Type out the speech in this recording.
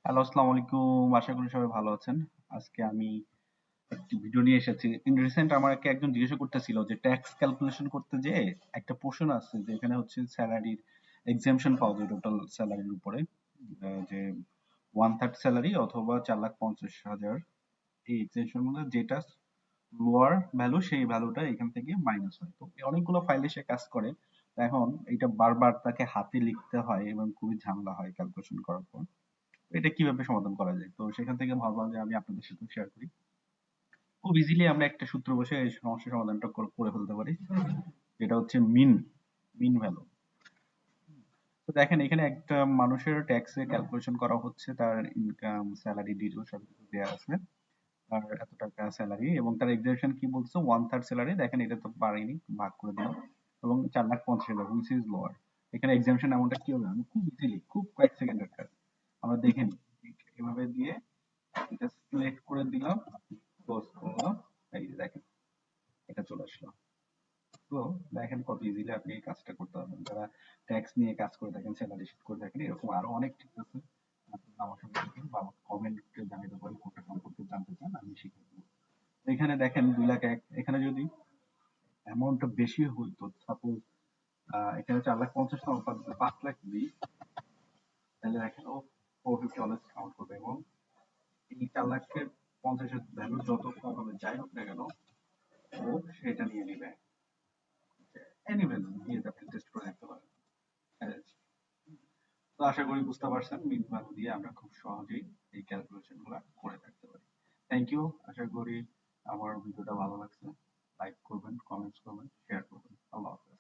Hello, আসসালামু আলাইকুম। আশা করি সবাই ভালো আছেন। আজকে আমি একটি ভিডিও নিয়ে এসেছি। রিসেন্ট আমাকে একজন জিজ্ঞাসা করতেছিল যে ট্যাক্স ক্যালকুলেশন করতে যেয়ে একটা পোর্শন আছে যেখানে হচ্ছে স্যালারির এক্সাম্পশন পাওয়া যায় টোটাল স্যালারির উপরে। যে 1/3 স্যালারি অথবা 4,50,000 এই এক্সাম্পশন মধ্যে যেটা লোয়ার ভ্যালু সেই ভ্যালুটা এখান থেকে মাইনাস হয়। তো অনেকগুলো ফাইলে সে কাজ করে। তো এখন এটা বারবার তাকে হাতে লিখতে হয় এবং খুবই ঝামেলা হয় ক্যালকুলেশন করার পর। এটা কিভাবে সমাধান করা যায়? তো সেখান থেকে ভাবলাম যে আমি আপনাদের সাথে শেয়ার করি। খুব ইজিলি আমরা একটা সূত্র বসে এই সমস্যার সমাধানটা করে ফেলতে পারি। যেটা হচ্ছে মিন ভ্যালু। তো দেখেন এখানে একটা মানুষের ট্যাক্সে ক্যালকুলেশন করা হচ্ছে, তার ইনকাম, স্যালারি ডিটেইল সবকিছু দেয়া আছে। তার এত টাকা স্যালারি এবং তার এক্সামিশন কি বলছে 1/3 স্যালারি। দেখেন এটা তো পারিনি, ভাগ করে দিলাম এবং 4,50,000 হুইচ ইজ লোয়ার। এখানে এক্সামিশন অ্যামাউন্টটা কি হবে? আমি খুব ইজিলি, খুব কয়েক সেকেন্ডের কাজ আমরা দেখে নিই। এভাবে দিয়ে এটা সিলেক্ট করে দিলাম, ক্লোজ করলাম। এই যে দেখেন এটা চলে আসলো। তো দেখেন কত ইজিলি আপনি এই কাজটা করতে পারবেন। যারা ট্যাক্স নিয়ে কাজ করে থাকেন, স্যালারি শিট করে থাকেন, এরকম আরো অনেক ট্রিক আছে। আপনারা আমার সঙ্গে থাকেন বা আমাকে কমেন্টে জানাতে পারেন কোনটা সম্পর্কে জানতে চান, আমি শিখিয়ে দেবো। এখানে দেখেন 2,01,000, এখানে যদি অ্যামাউন্টটা বেশি হইতো, সাপোজ এখানে 4,50,000 না 5,00,000 দিই, তাহলে দেখেন ও 450 অলওয়েজ কাউন্ট করবে এবং এই 4,50,000 ভ্যালু যত কম হবে যাই হোক না কেন, ও সেটা নিয়ে নিবে। এনি ভ্যালু দিয়ে আপনি টেস্ট করে দেখতে পারেন। তো আশা করি বুঝতে পারছেন মিন ভ্যালু দিয়ে আমরা খুব সহজেই এই ক্যালকুলেশন গুলা করে থাকতে পারি। Thank you. আশা করি আমার ভিডিওটা ভালো লাগছে। লাইক করবেন, কমেন্টস করবেন, শেয়ার করবেন। আল্লাহ হাফেজ।